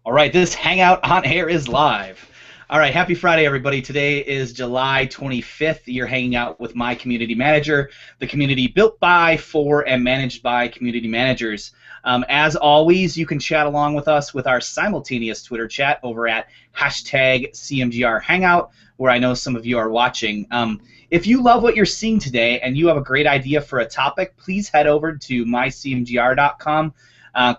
All right, this Hangout on air is live. All right, happy Friday, everybody. Today is July 25th. You're hanging out with my community manager, the community built by, for, and managed by community managers. As always, you can chat along with us with our simultaneous Twitter chat over at hashtag CMGR Hangout, where I know some of you are watching. If you love what you're seeing today and you have a great idea for a topic, please head over to mycmgr.com.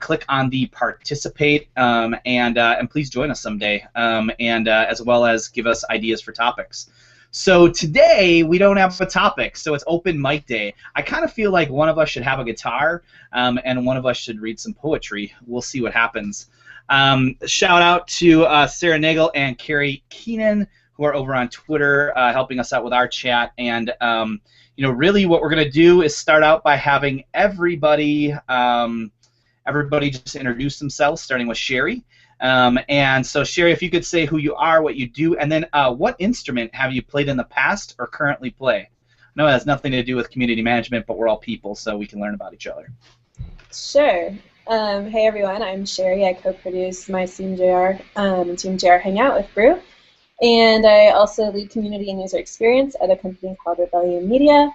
Click on the participate and please join us someday, as well as give us ideas for topics. So today we don't have a topic, so it's open mic day. I kind of feel like one of us should have a guitar and one of us should read some poetry. We'll see what happens. Shout out to Sarah Nagel and Carrie Keenan, who are over on Twitter helping us out with our chat. And really what we're going to do is start out by having everybody just introduce themselves, starting with Sherry. And so, Sherry, if you could say who you are, what you do, and then what instrument have you played in the past or currently play? I know it has nothing to do with community management, but we're all people, so we can learn about each other. Sure. Hey, everyone. I'm Sherry. I co-produce my CMJR and CMJR Hangout with Brew. And I also lead community and user experience at a company called Rebellion Media.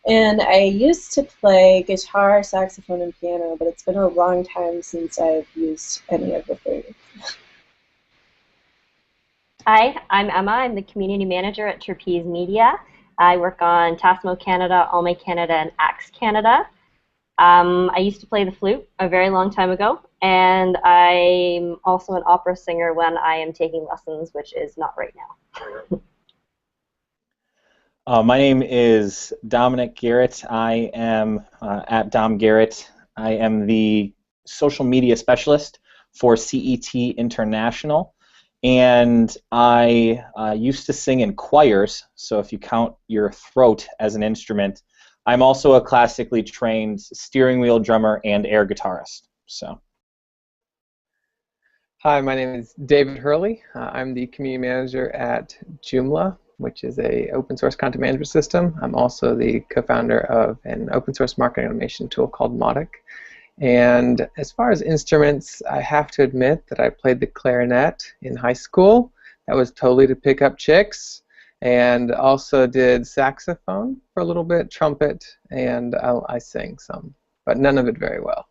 And I used to play guitar, saxophone, and piano, but it's been a long time since I've used any of the three. Hi, I'm Emma. I'm the community manager at Trapeze Media. I work on Tasmo Canada, Almay Canada, and Axe Canada. I used to play the flute a very long time ago, and I'm also an opera singer when I am taking lessons, which is not right now. My name is Dominic Garrett. I am at Dom Garrett. I am the social media specialist for CET International, and I used to sing in choirs, so if you count your throat as an instrument, I'm also a classically trained steering wheel drummer and air guitarist. So. Hi, my name is David Hurley. I'm the community manager at Joomla, which is a open source content management system. I'm also the co-founder of an open source marketing automation tool called Mautic. And as far as instruments, I have to admit that I played the clarinet in high school. That was totally to pick up chicks. And also did saxophone for a little bit, trumpet, and I sang some, but none of it very well.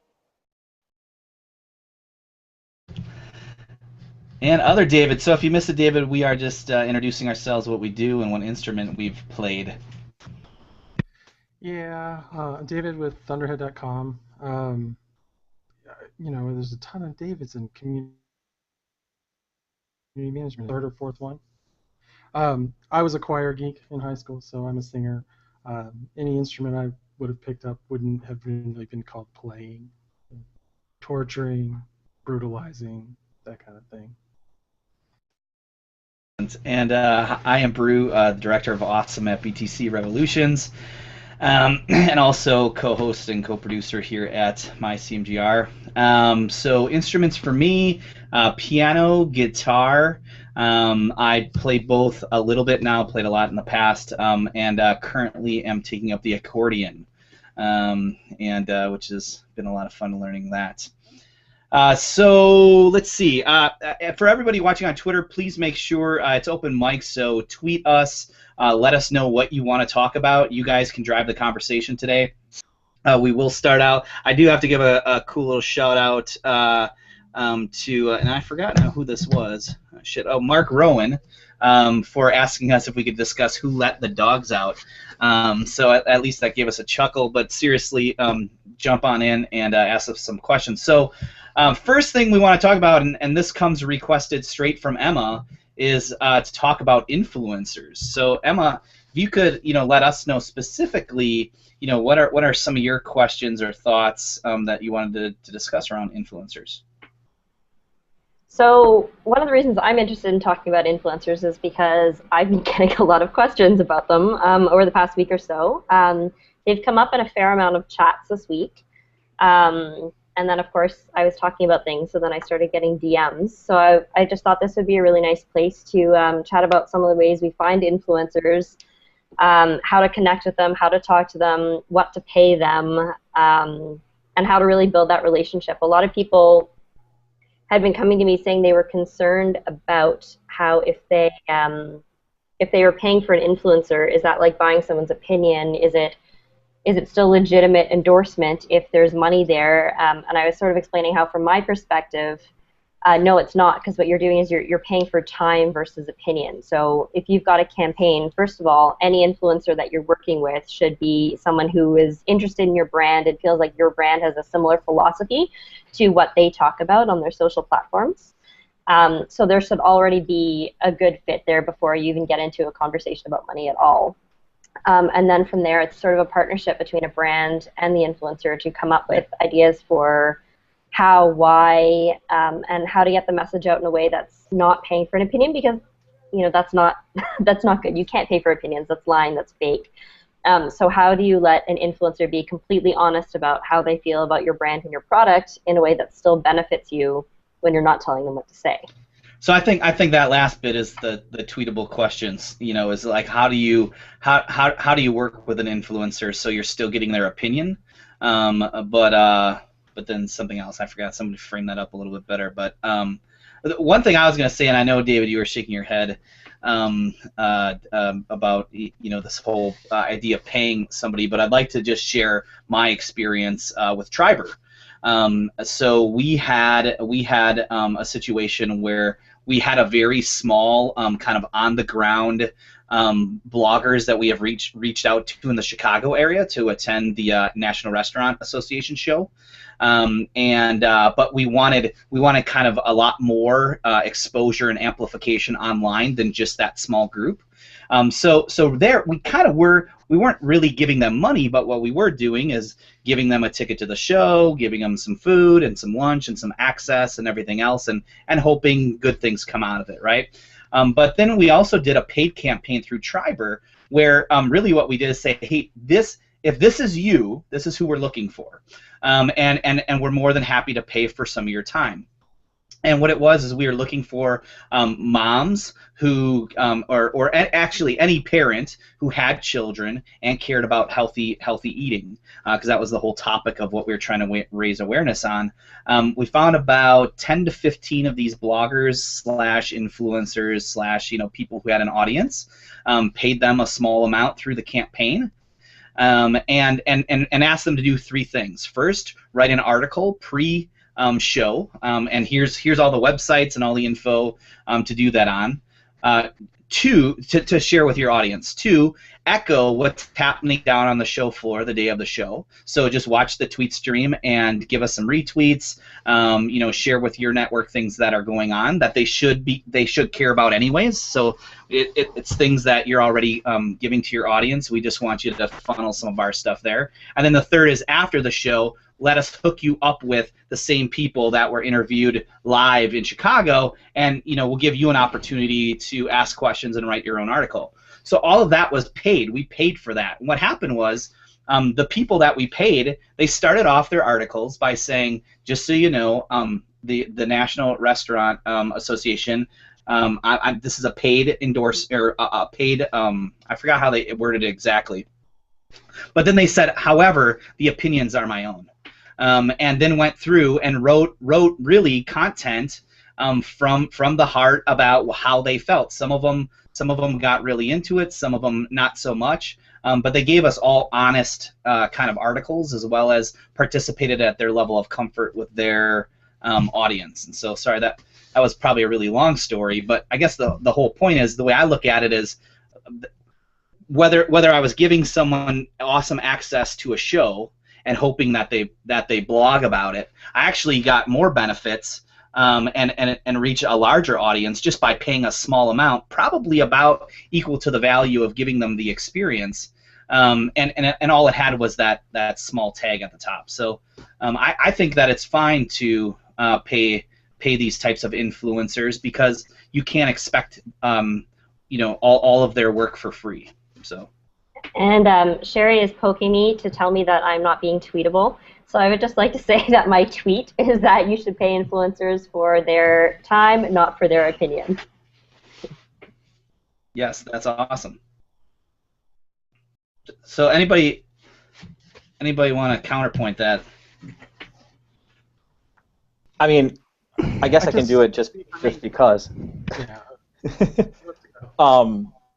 And other David. So if you missed it, David, we are just introducing ourselves, what we do, and what instrument we've played. Yeah, David with Thunderhead.com. There's a ton of Davids in community management. Third or fourth one. I was a choir geek in high school, so I'm a singer. Any instrument I would have picked up wouldn't have really been called playing. Torturing, brutalizing, that kind of thing. And I am Brew, director of Awesome at BTC Revolutions, and also co-host and co-producer here at myCMGR. So instruments for me, piano, guitar. I played both a little bit now, played a lot in the past, and currently am taking up the accordion, which has been a lot of fun learning that. So let's see. For everybody watching on Twitter, please make sure it's open mic, so tweet us. Let us know what you want to talk about. You guys can drive the conversation today. We will start out. I do have to give a cool little shout out to, and I forgot now who this was. Mark Rowan, for asking us if we could discuss who let the dogs out. So at least that gave us a chuckle. But seriously, jump on in and ask us some questions. So. First thing we want to talk about, and this comes requested straight from Emma, is to talk about influencers. So Emma, if you could, let us know specifically, what are some of your questions or thoughts that you wanted to discuss around influencers? So one of the reasons I'm interested in talking about influencers is because I've been getting a lot of questions about them over the past week or so. They've come up in a fair amount of chats this week. And then, of course, I was talking about things, so then I started getting DMs. So I just thought this would be a really nice place to chat about some of the ways we find influencers, how to connect with them, how to talk to them, what to pay them, and how to really build that relationship. A lot of people had been coming to me saying they were concerned about how if they were paying for an influencer, is that like buying someone's opinion? Is it still legitimate endorsement if there's money there? And I was sort of explaining how, from my perspective, no, it's not, because what you're doing is you're paying for time versus opinion. So if you've got a campaign, first of all, any influencer that you're working with should be someone who is interested in your brand and feels like your brand has a similar philosophy to what they talk about on their social platforms. So there should already be a good fit there before you even get into a conversation about money at all. And then from there, it's sort of a partnership between a brand and the influencer to come up with ideas for how, why, and how to get the message out in a way that's not paying for an opinion, because that's not that's not good. You can't pay for opinions. That's lying. That's fake. So how do you let an influencer be completely honest about how they feel about your brand and your product in a way that still benefits you when you're not telling them what to say? So I think that last bit is the tweetable questions. Is like how do you work with an influencer so you're still getting their opinion, but then something else. I forgot. Somebody framed that up a little bit better. But one thing I was going to say, and I know, David, you were shaking your head about this whole idea of paying somebody, but I'd like to just share my experience with Triber. So we had a situation where we had a very small kind of on the ground bloggers that we have reached out to in the Chicago area to attend the National Restaurant Association show. But we wanted kind of a lot more exposure and amplification online than just that small group. So there we weren't really giving them money, but what we were doing is giving them a ticket to the show, giving them some food and some lunch and some access and everything else, and hoping good things come out of it, right? But then we also did a paid campaign through Triber, where really what we did is say, hey, if this is you, this is who we're looking for, and we're more than happy to pay for some of your time. And what it was is we were looking for moms who, or actually any parent who had children and cared about healthy eating, because that was the whole topic of what we were trying to raise awareness on. We found about 10 to 15 of these bloggers slash influencers slash people who had an audience, paid them a small amount through the campaign. And asked them to do three things. First, write an article show, and here's all the websites and all the info to do that on. Two, to share with your audience. Two, echo what's happening down on the show floor the day of the show. So just watch the tweet stream and give us some retweets. Share with your network things that are going on that they should care about anyways. So it's things that you're already giving to your audience. We just want you to funnel some of our stuff there. And then the third is after the show, let us hook you up with the same people that were interviewed live in Chicago, and we'll give you an opportunity to ask questions and write your own article. So all of that was paid. We paid for that. And what happened was the people that we paid, they started off their articles by saying, just so you know, the National Restaurant Association, this is a paid or a paid, I forgot how they worded it exactly. But then they said, however, the opinions are my own. And then went through and wrote really content from the heart about how they felt. Some of them got really into it, some of them not so much. But they gave us all honest kind of articles, as well as participated at their level of comfort with their audience. And so, sorry, that was probably a really long story, but I guess the whole point is, the way I look at it is, whether I was giving someone awesome access to a show and hoping that they blog about it, I actually got more benefits and reach a larger audience just by paying a small amount, probably about equal to the value of giving them the experience. And all it had was that small tag at the top. So I think that it's fine to pay these types of influencers, because you can't expect all of their work for free. So. And Sherry is poking me to tell me that I'm not being tweetable. So I would just like to say that my tweet is that you should pay influencers for their time, not for their opinion. Yes, that's awesome. So anybody want to counterpoint that? I mean, I guess I can do it just because. Yeah.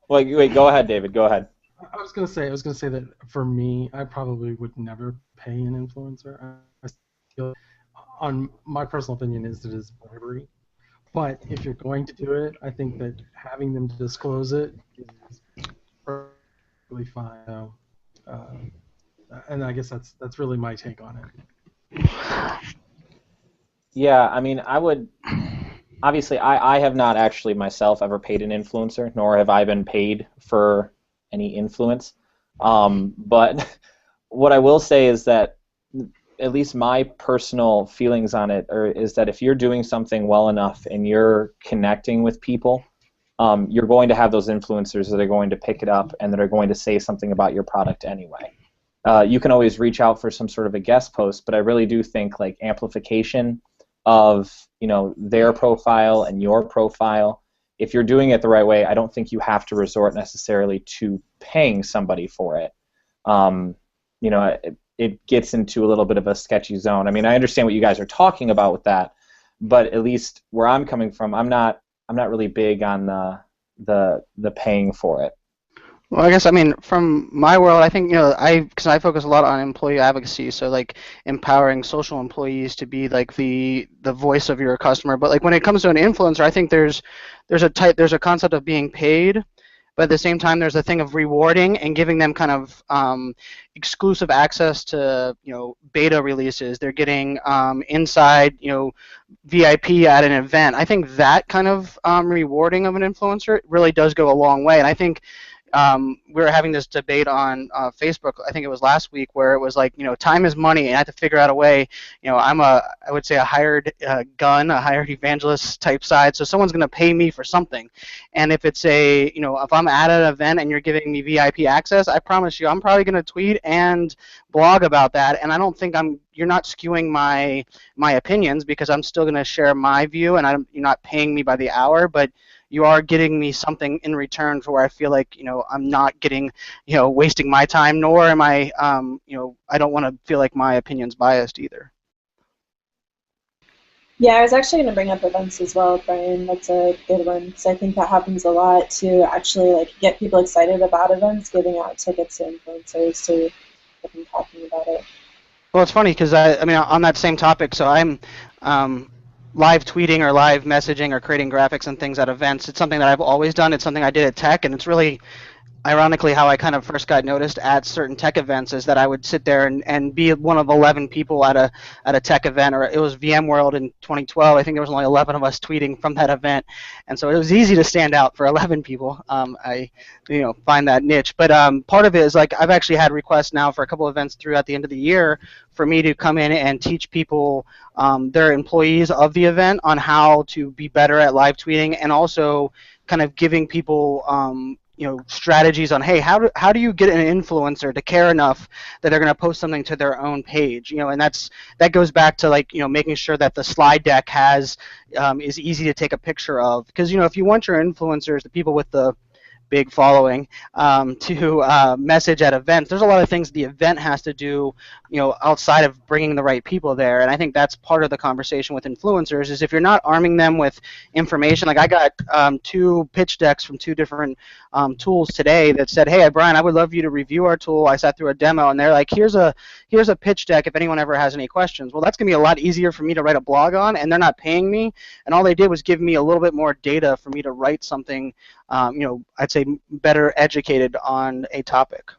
Wait, go ahead, David. Go ahead. I was gonna say that for me, I probably would never pay an influencer. I feel, on my personal opinion, is that it's bribery. But if you're going to do it, I think that having them disclose it is perfectly fine. And I guess that's really my take on it. Yeah, I mean, I would. Obviously, I have not actually myself ever paid an influencer, nor have I been paid for any influence. But what I will say is that at least my personal feelings on it is that if you're doing something well enough and you're connecting with people, you're going to have those influencers that are going to pick it up and that are going to say something about your product anyway. You can always reach out for some sort of a guest post, but I really do think like amplification of their profile and your profile, if you're doing it the right way, I don't think you have to resort necessarily to paying somebody for it. It gets into a little bit of a sketchy zone. I mean, I understand what you guys are talking about with that, but at least where I'm coming from, I'm not really big on the paying for it. Well, I guess, I mean, from my world, I think, because I focus a lot on employee advocacy, so like empowering social employees to be like the voice of your customer. But like when it comes to an influencer, I think there's a concept of being paid, but at the same time there's a thing of rewarding and giving them kind of exclusive access to beta releases. They're getting inside VIP at an event. I think that kind of rewarding of an influencer really does go a long way, and I think. We were having this debate on Facebook, I think it was last week, where it was like, time is money, and I have to figure out a way. I would say a hired gun, a hired evangelist type side, so someone's going to pay me for something. And if it's if I'm at an event and you're giving me VIP access, I promise you, I'm probably going to tweet and blog about that, and I don't think you're not skewing my opinions because I'm still going to share my view, and you're not paying me by the hour, but you are getting me something in return for where I feel like I'm not getting wasting my time, nor am I I don't want to feel like my opinion's biased either. Yeah, I was actually going to bring up events as well, Brian. That's a good one because I think that happens a lot to actually get people excited about events, giving out tickets to influencers to get them talking about it. Well, it's funny because I mean on that same topic, so I'm live tweeting or live messaging or creating graphics and things at events. It's something that I've always done. It's something I did at Tech, and it's really ironically how I kind of first got noticed at certain tech events is that I would sit there and be one of 11 people at a tech event, or it was VMworld in 2012. I think there was only 11 of us tweeting from that event, and so it was easy to stand out for 11 people. I find that niche, but part of it is like I've actually had requests now for a couple events throughout the end of the year for me to come in and teach people, their employees of the event, on how to be better at live tweeting, and also kind of giving people strategies on, hey, how do you get an influencer to care enough that they're going to post something to their own page, and that goes back to making sure that the slide deck is easy to take a picture of, because if you want your influencers, the people with the big following, to message at events, there's a lot of things the event has to do outside of bringing the right people there, and I think that's part of the conversation with influencers is if you're not arming them with information. Like I got 2 pitch decks from 2 different tools today that said, hey Brian, I would love you to review our tool. I sat through a demo and they're like, here's a pitch deck if anyone ever has any questions. Well, that's going to be a lot easier for me to write a blog on, and they're not paying me, and all they did was give me a little bit more data for me to write something I'd say better educated on a topic.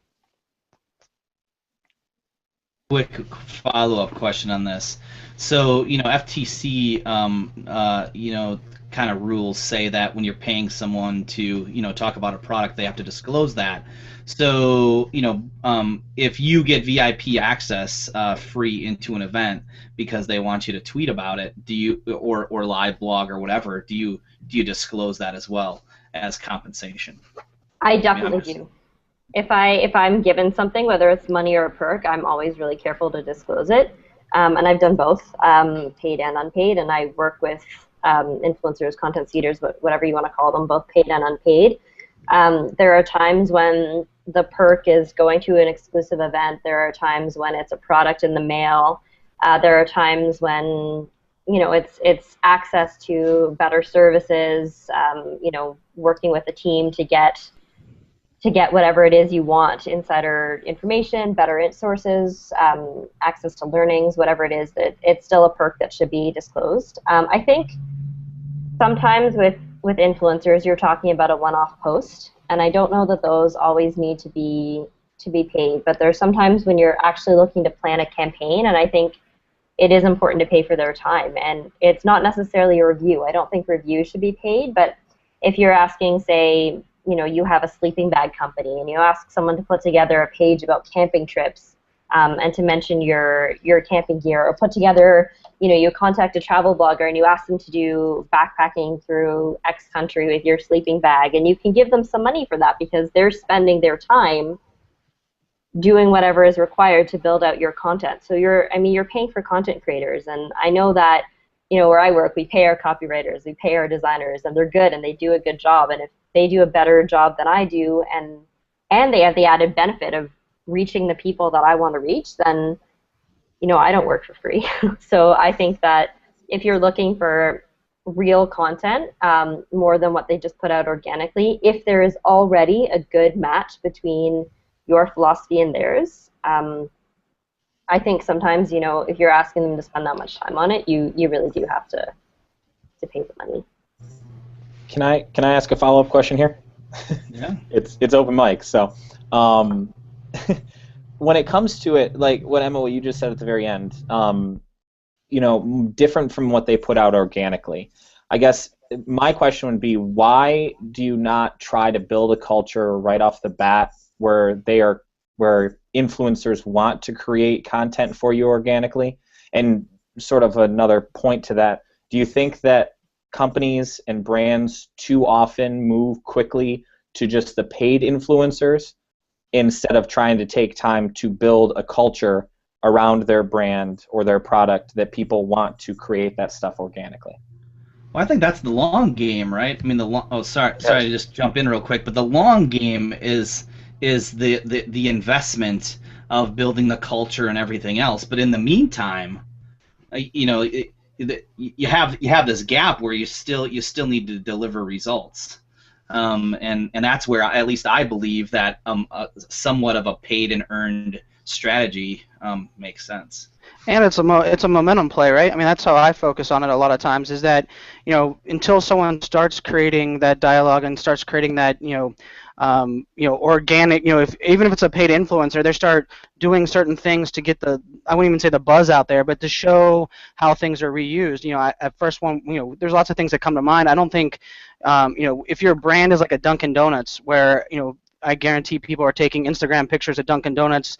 Quick follow-up question on this. So, FTC, kind of rules say that when you're paying someone to, talk about a product, they have to disclose that. So, if you get VIP access free into an event because they want you to tweet about it, do you, or live blog or whatever, do you disclose that as well as compensation? I definitely do. If I'm given something, whether it's money or a perk, I'm always really careful to disclose it. And I've done both, paid and unpaid, and I work with influencers, content seeders, whatever you want to call them, both paid and unpaid. There are times when the perk is going to an exclusive event. There are times when it's a product in the mail. There are times when it's access to better services, working with a team to get whatever it is you want, insider information, better sources, access to learnings, whatever it is, that it's still a perk that should be disclosed. I think sometimes with influencers, you're talking about a one-off post, and I don't know that those always need to be paid, but there's sometimes when you're actually looking to plan a campaign, and I think it is important to pay for their time. And it's not necessarily a review. I don't think reviews should be paid, but if you're asking, say, you have a sleeping bag company and you ask someone to put together a page about camping trips, and to mention your camping gear, or put together, you contact a travel blogger and you ask them to do backpacking through X country with your sleeping bag, and you can give them some money for that because they're spending their time doing whatever is required to build out your content. So you're paying for content creators, and I know that, where I work, we pay our copywriters, we pay our designers, and they're good and they do a good job. And if they do a better job than I do, and they have the added benefit of reaching the people that I want to reach, then, I don't work for free. So I think that if you're looking for real content, more than what they just put out organically, if there is already a good match between your philosophy and theirs, I think sometimes, if you're asking them to spend that much time on it, you really do have to pay the money. Can I ask a follow-up question here? Yeah. It's open mic, so when it comes to it, like what Emma, what you just said at the very end, different from what they put out organically. I guess my question would be, why do you not try to build a culture right off the bat where influencers want to create content for you organically? And sort of another point to that, do you think that companies and brands too often move quickly to just the paid influencers instead of trying to take time to build a culture around their brand or their product that people want to create that stuff organically? Well, I think that's the long game, right? I mean, sorry to just jump in real quick, but the long game is the investment of building the culture and everything else. But in the meantime, you have this gap where you still need to deliver results, and that's where at least I believe that somewhat of a paid and earned strategy makes sense. And it's a momentum play, right? I mean, that's how I focus on it a lot of times, is that, until someone starts creating that dialogue and starts creating that, organic, even if it's a paid influencer, they start doing certain things to get I wouldn't even say the buzz out there, but to show how things are reused. At first there's lots of things that come to mind. I don't think, if your brand is like a Dunkin' Donuts, where, I guarantee people are taking Instagram pictures of Dunkin' Donuts,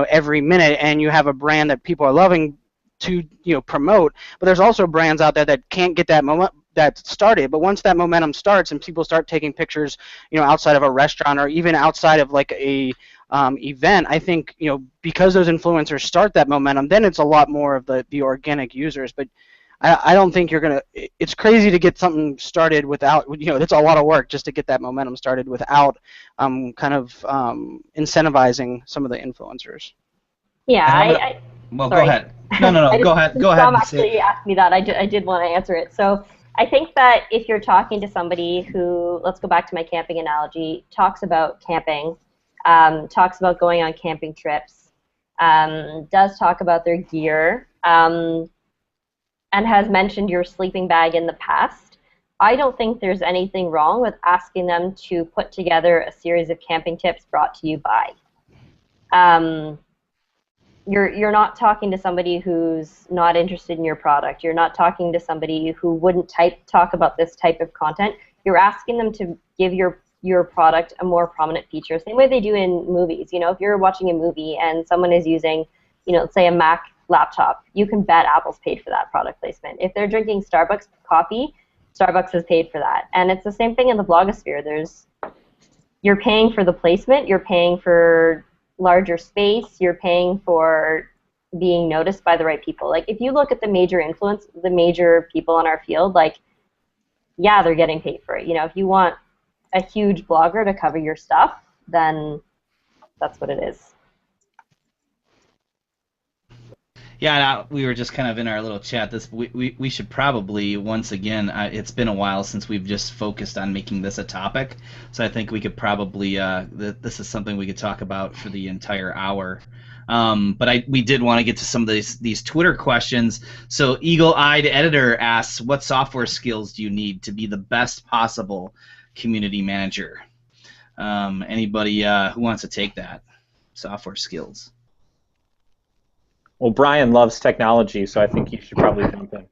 every minute, and you have a brand that people are loving to, promote. But there's also brands out there that can't get that started. But once that momentum starts and people start taking pictures, outside of a restaurant or even outside of like a event, I think, because those influencers start that momentum, then it's a lot more of the organic users. But I don't think you're going to – it's crazy to get something started without – it's a lot of work just to get that momentum started without incentivizing some of the influencers. Yeah, well, sorry. Go ahead. No, go ahead. Go ahead. Tom actually asked me that. I did want to answer it. So I think that if you're talking to somebody who, let's go back to my camping analogy, talks about camping, talks about going on camping trips, does talk about their gear, and has mentioned your sleeping bag in the past, I don't think there's anything wrong with asking them to put together a series of camping tips brought to you by. You're not talking to somebody who's not interested in your product. You're not talking to somebody who wouldn't talk about this type of content. You're asking them to give your product a more prominent feature, same way they do in movies. If you're watching a movie and someone is using, let's say a Mac laptop, you can bet Apple's paid for that product placement. If they're drinking Starbucks coffee, Starbucks has paid for that. And it's the same thing in the blogosphere. You're paying for the placement, you're paying for larger space, you're paying for being noticed by the right people. Like, if you look at the major people in our field, like, yeah, they're getting paid for it. If you want a huge blogger to cover your stuff, then that's what it is. Yeah, we were just kind of in our little chat. We should probably once again. It's been a while since we've just focused on making this a topic, so I think we could probably. This is something we could talk about for the entire hour. But we did want to get to some of these Twitter questions. So Eagle-eyed Editor asks, what software skills do you need to be the best possible community manager? Anybody who wants to take that? Software skills. Well, Brian loves technology, so I think you should probably jump in.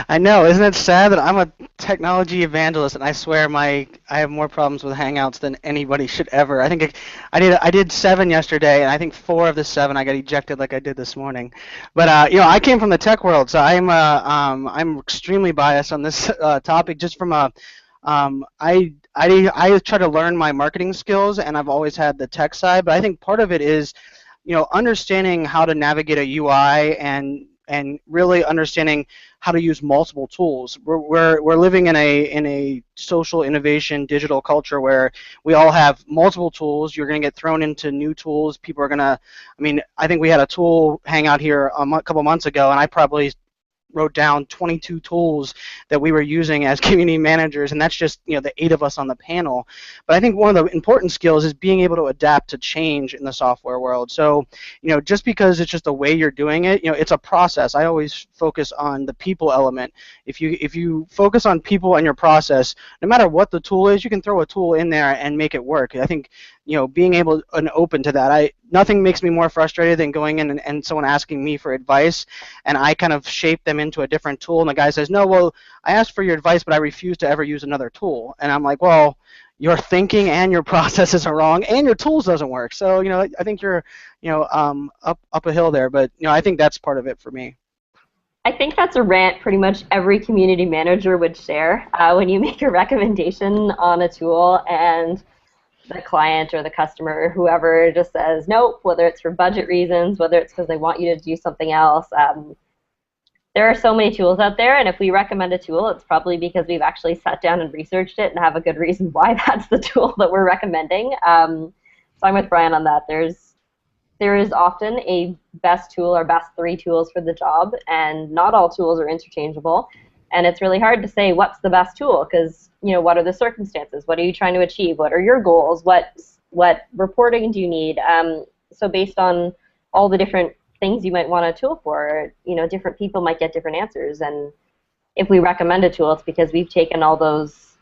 I know, isn't it sad that I'm a technology evangelist, and I swear I have more problems with Hangouts than anybody should ever. I think I did 7 yesterday, and I think 4 of the 7 I got ejected like I did this morning. But I came from the tech world, so I'm extremely biased on this topic. Just from I try to learn my marketing skills, and I've always had the tech side. But I think part of it is, understanding how to navigate a UI and really understanding how to use multiple tools. We're living in a social innovation digital culture where we all have multiple tools. You're going to get thrown into new tools. People are going to, I think we had a tool hangout here a couple months ago, and I probably wrote down 22 tools that we were using as community managers, and that's just the 8 of us on the panel. But I think one of the important skills is being able to adapt to change in the software world. So just because it's just the way you're doing it, it's a process. I always focus on the people element. If you focus on people and your process, no matter what the tool is, you can throw a tool in there and make it work. I think being able and open to that. Nothing makes me more frustrated than going in and someone asking me for advice, and I kind of shape them into a different tool, and the guy says, no, well, I asked for your advice, but I refuse to ever use another tool. And I'm like, well, your thinking and your processes are wrong, and your tools doesn't work. So, I think you're, up a hill there, but, I think that's part of it for me. I think that's a rant pretty much every community manager would share. When you make a recommendation on a tool and the client or the customer or whoever just says nope, whether it's for budget reasons, whether it's because they want you to do something else. There are so many tools out there, and if we recommend a tool, it's probably because we've actually sat down and researched it and have a good reason why that's the tool that we're recommending. So I'm with Brian on that. There is often a best tool or best 3 tools for the job, and not all tools are interchangeable. And it's really hard to say what's the best tool because, what are the circumstances? What are you trying to achieve? What are your goals? What reporting do you need? So based on all the different things you might want a tool for, different people might get different answers. And if we recommend a tool, it's because we've taken all those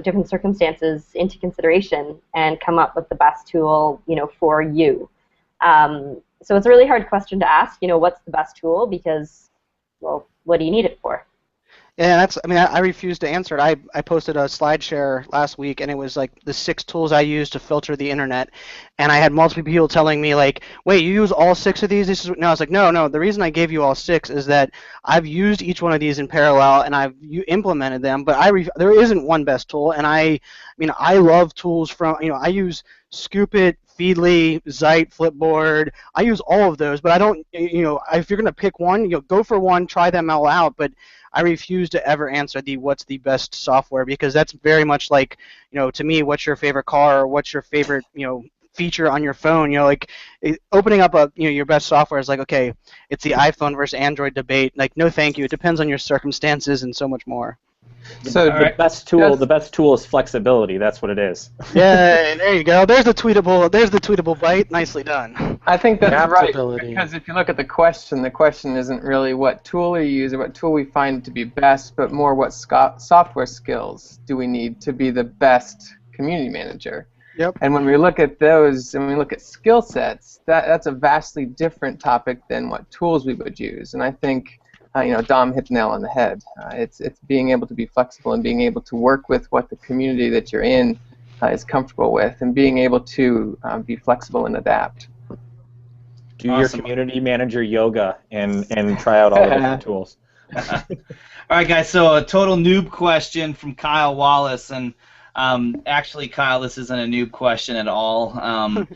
different circumstances into consideration and come up with the best tool, for you. So it's a really hard question to ask, what's the best tool? Because, well, what do you need it for? Yeah, I refuse to answer it. I posted a slide share last week, and it was like the 6 tools I use to filter the internet, and I had multiple people telling me like, wait, you use all 6 of these? No, I was like, no, the reason I gave you all 6 is that I've used each one of these in parallel, and I've implemented them, but there isn't one best tool, and I love tools from, I use Scoopit, Feedly, Zeit, Flipboard. I use all of those, but I don't, if you're going to pick one, go for one, try them all out, but I refuse to ever answer what's the best software, because that's very much like, to me, what's your favorite car or what's your favorite, feature on your phone. Opening up your best software is like, okay, it's the iPhone versus Android debate. Like, no, thank you. It depends on your circumstances and so much more. So the best tool is flexibility. That's what it is. Yeah, there you go. There's the tweetable bite. Nicely done. I think that's right, because if you look at the question isn't really what tool we use or what tool we find to be best, but more what software skills do we need to be the best community manager. Yep. And when we look at those, and we look at skill sets, that's a vastly different topic than what tools we would use. And I think Dom hit the nail on the head. It's being able to be flexible and being able to work with what the community that you're in is comfortable with, and being able to be flexible and adapt. Do your community manager yoga and try out all the different tools. All right, guys. So a total noob question from Kyle Wallace, and actually, Kyle, this isn't a noob question at all.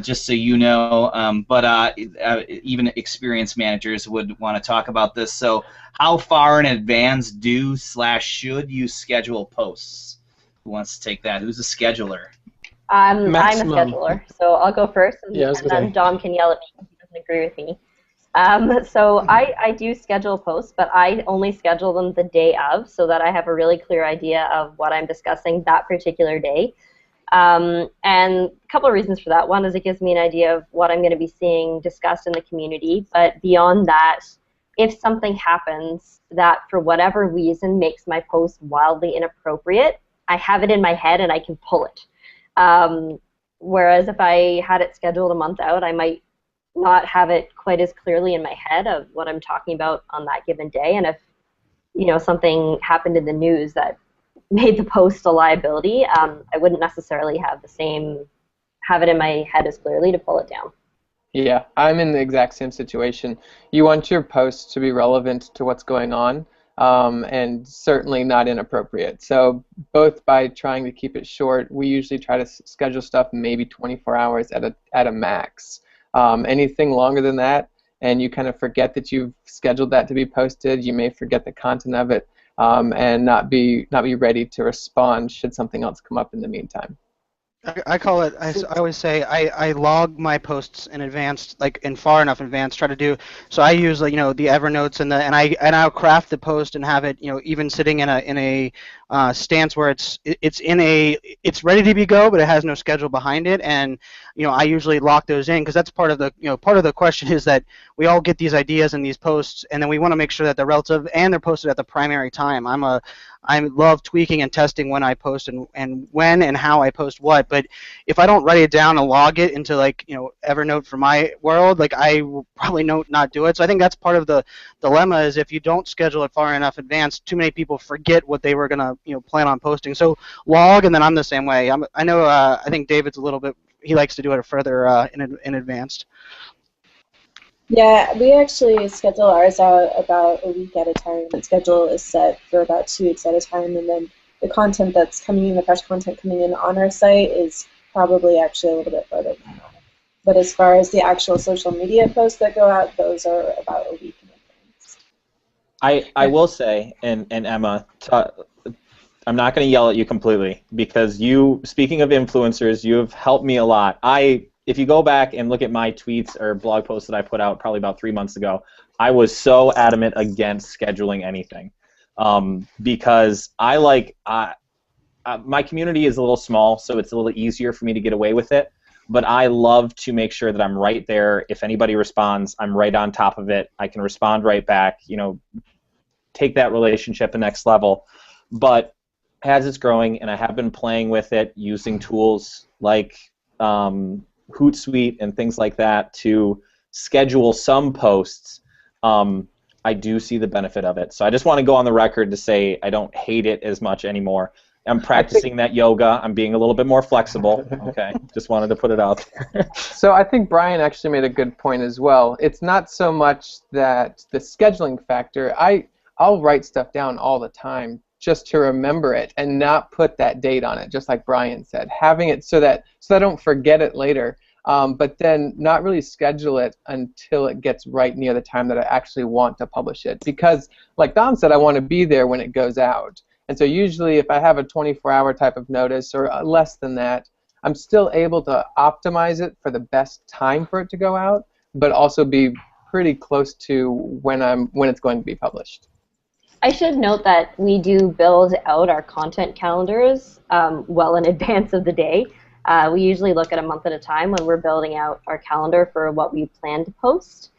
Just so you know, but even experienced managers would want to talk about this. So how far in advance should you schedule posts? Who wants to take that? Who's a scheduler? I'm a scheduler, so I'll go first, and then Dom can yell at me if he doesn't agree with me. So I do schedule posts, but I only schedule them the day of so that I have a really clear idea of what I'm discussing that particular day. And a couple of reasons for that. One is it gives me an idea of what I'm going to be seeing discussed in the community. But beyond that, if something happens that for whatever reason makes my post wildly inappropriate, I have it in my head and I can pull it. Whereas if I had it scheduled a month out, I might not have it quite as clearly in my head of what I'm talking about on that given day. And if something happened in the news that made the post a liability, I wouldn't necessarily have it in my head as clearly to pull it down. Yeah, I'm in the exact same situation. You want your post to be relevant to what's going on, and certainly not inappropriate. So both by trying to keep it short, we usually try to schedule stuff maybe 24 hours at a max. Anything longer than that, and you kind of forget that you've scheduled that to be posted, you may forget the content of it, and not be ready to respond should something else come up in the meantime. I call it, I always say I log my posts in advance, like in far enough advance, try to do, so I use the Evernotes and I'll craft the post and have it, even sitting in a stance where it's ready to be go, but it has no schedule behind it, and I usually lock those in because that's part of the question is that we all get these ideas and these posts, and then we want to make sure that they're relative and they're posted at the primary time. I love tweaking and testing when I post and when and how I post what, but if I don't write it down and log it into Evernote for my world, I will probably not do it. So I think that's part of the dilemma is if you don't schedule it far enough advance, too many people forget what they were gonna plan on posting. So log, and then I'm the same way. I think David's a little bit, he likes to do it further in advance. Yeah, we actually schedule ours out about a week at a time. The schedule is set for about 2 weeks at a time, and then the content that's coming in, the fresh content coming in on our site is probably actually a little bit further than that. But as far as the actual social media posts that go out, those are about a week in advance. I will say, and Emma, I'm not going to yell at you completely because speaking of influencers, you have helped me a lot. If you go back and look at my tweets or blog posts that I put out probably about 3 months ago, I was so adamant against scheduling anything because my community is a little small, so it's a little easier for me to get away with it. But I love to make sure that I'm right there. If anybody responds, I'm right on top of it. I can respond right back. Take that relationship the next level. But as it's growing, and I have been playing with it using tools like Hootsuite and things like that to schedule some posts, I do see the benefit of it. So I just want to go on the record to say I don't hate it as much anymore. I'm practicing that yoga. I'm being a little bit more flexible. Okay, just wanted to put it out there. So I think Brian actually made a good point as well. It's not so much that the scheduling factor. I'll write stuff down all the time just to remember it and not put that date on it, just like Brian said. Having it so that I don't forget it later, but then not really schedule it until it gets right near the time that I actually want to publish it. Because, like Dom said, I want to be there when it goes out. And so usually if I have a 24-hour type of notice or less than that, I'm still able to optimize it for the best time for it to go out, but also be pretty close to when it's going to be published. I should note that we do build out our content calendars well in advance of the day. We usually look at a month at a time when we're building out our calendar for what we plan to post.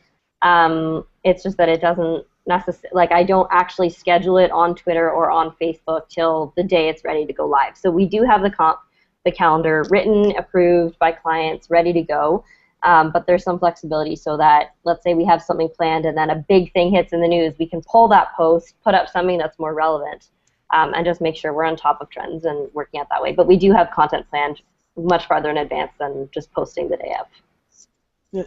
It's just that it doesn't necessarily, I don't actually schedule it on Twitter or on Facebook till the day it's ready to go live. So we do have the calendar written, approved by clients, ready to go. But there's some flexibility so that, let's say we have something planned and then a big thing hits in the news, we can pull that post, put up something that's more relevant, and just make sure we're on top of trends and working out that way. But we do have content planned much farther in advance than just posting the day of.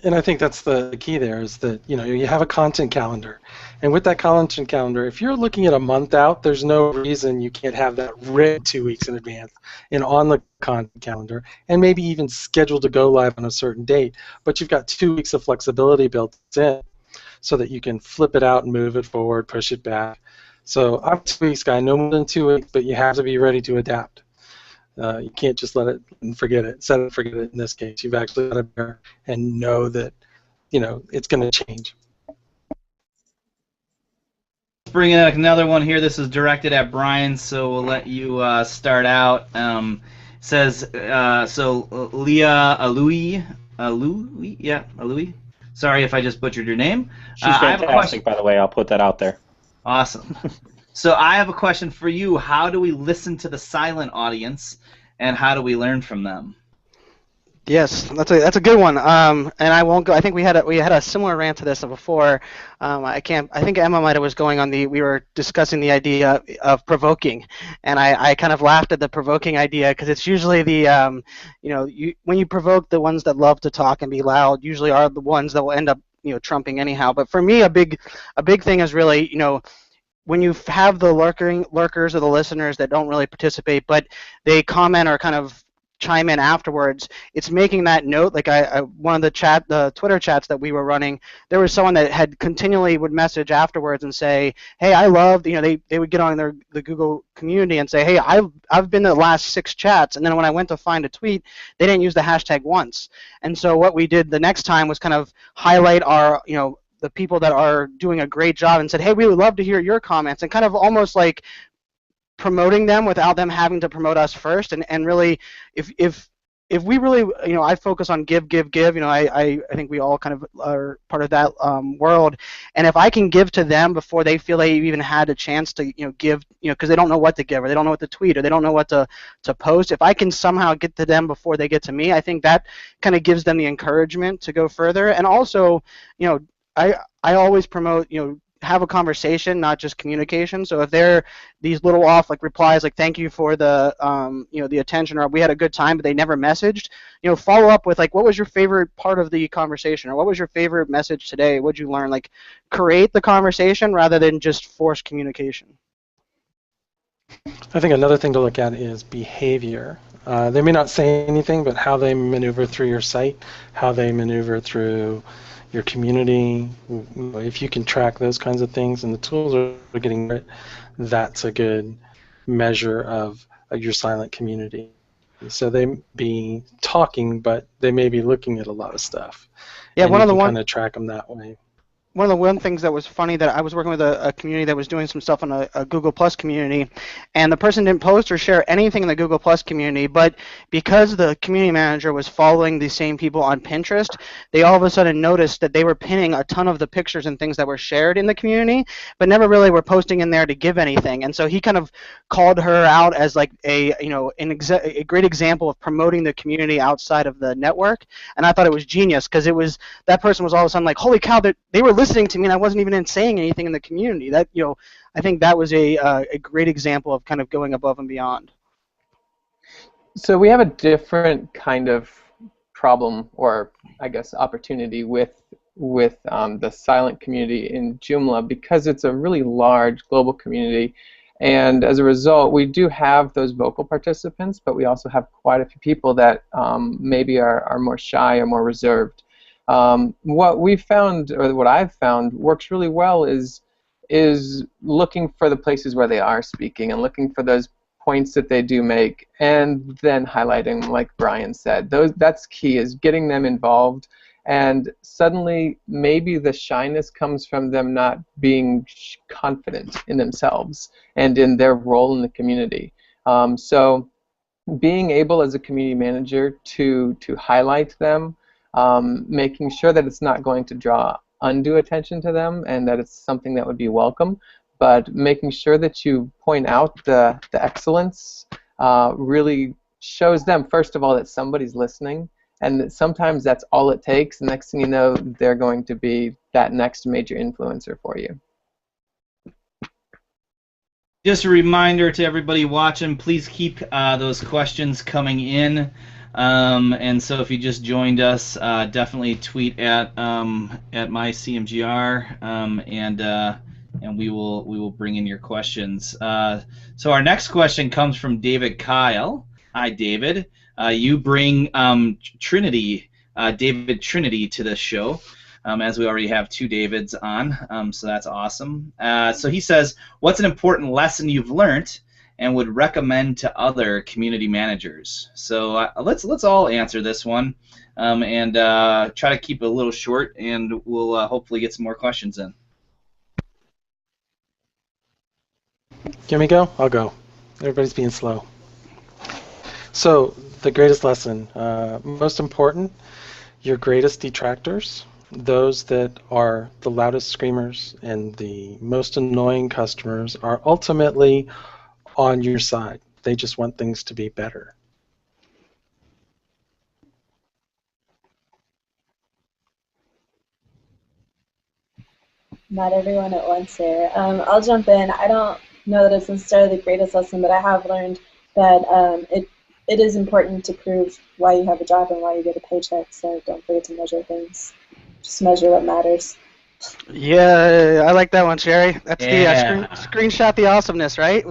And I think that's the key there is that, you have a content calendar. And with that content calendar, if you're looking at a month out, there's no reason you can't have that written 2 weeks in advance and on the content calendar and maybe even scheduled to go live on a certain date. But you've got 2 weeks of flexibility built in so that you can flip it out and move it forward, push it back. So I'm a 2 weeks guy, no more than 2 weeks, but you have to be ready to adapt. You can't just let it and forget it, set it and forget it in this case. You've actually got to bear and know that, it's going to change. bring in another one here. This is directed at Brian, so we'll let you start out. Says so Leah Alui, yeah, Alui. Sorry if I just butchered your name. She's I have a question. fantastic, by the way. I'll put that out there. Awesome. So I have a question for you. How do we listen to the silent audience, and how do we learn from them? Yes, that's a good one. And I won't go. I think we had a similar rant to this before. I think Emma might have was going on the. We were discussing the idea of provoking, and I kind of laughed at the provoking idea because it's usually the when you provoke, the ones that love to talk and be loud usually are the ones that will end up trumping anyhow. But for me, a big thing is really when you have the lurkers or the listeners that don't really participate, but they comment or kind of chime in afterwards, it's making that note. Like one of the Twitter chats that we were running, there was someone that had continually would message afterwards and say, hey, I loved, they would get on the Google community and say, hey, I've been to the last 6 chats, and then when I went to find a tweet, they didn't use the hashtag once. And so what we did the next time was kind of highlight our, the people that are doing a great job and said, hey, we would love to hear your comments, and kind of almost like promoting them without them having to promote us first. And really, if we really, I focus on give. I think we all kind of are part of that world. And if I can give to them before they feel they even had a chance to, give, because they don't know what to give, or they don't know what to tweet, or they don't know what to post. If I can somehow get to them before they get to me, I think that kind of gives them the encouragement to go further. And also, I always promote, have a conversation, not just communication. So if they're these little off replies like thank you for the the attention, or we had a good time but they never messaged, follow up with what was your favorite part of the conversation, or what was your favorite message today, what'd you learn? Create the conversation rather than just force communication. I think another thing to look at is behavior. They may not say anything, but how they maneuver through your site, how they maneuver through your community. If you can track those kinds of things and the tools are getting it, that's a good measure of your silent community. So they may be talking, but they may be looking at a lot of stuff. Yeah, and you can kind of track them that way. One of the things that was funny, that I was working with a community that was doing some stuff on a Google Plus community, and the person didn't post or share anything in the Google Plus community, but because the community manager was following the same people on Pinterest, they all of a sudden noticed that they were pinning a ton of the pictures and things that were shared in the community, but never really were posting in there to give anything. And so he kind of called her out as a great example of promoting the community outside of the network, and I thought it was genius, because that person was all of a sudden like, holy cow, they were listening to me and I wasn't even saying anything in the community. That I think that was a great example of kind of going above and beyond. So we have a different kind of problem, or I guess opportunity, with the silent community in Joomla, because it's a really large global community, and as a result we do have those vocal participants, but we also have quite a few people that maybe are more shy or more reserved. What we've found, or what I've found, works really well is looking for the places where they are speaking and looking for those points that they do make, and then highlighting, like Brian said. That's key, is getting them involved, and suddenly maybe the shyness comes from them not being confident in themselves and in their role in the community. So being able as a community manager to highlight them, making sure that it's not going to draw undue attention to them and that it's something that would be welcome, but making sure that you point out the excellence really shows them, first of all, that somebody's listening, and that sometimes that's all it takes. The next thing you know, they're going to be that next major influencer for you. Just a reminder to everybody watching, please keep those questions coming in. And so if you just joined us, definitely tweet at mycmgr, and we will bring in your questions. So our next question comes from David Kyle. Hi, David. You bring Trinity, David Trinity, to this show, as we already have 2 Davids on. So that's awesome. So he says, what's an important lesson you've learned and would recommend to other community managers? So let's all answer this one, and try to keep it a little short, and we'll hopefully get some more questions in. Can we go? I'll go. Everybody's being slow. So, the greatest lesson. Most important, your greatest detractors, those that are the loudest screamers and the most annoying customers, are ultimately on your side. They just want things to be better. Not everyone at once here. I'll jump in. I don't know that it's necessarily the greatest lesson, but I have learned that it is important to prove why you have a job and why you get a paycheck, so don't forget to measure things. Just measure what matters. Yeah, I like that one, Sherry. That's the Yeah. screenshot the awesomeness, right?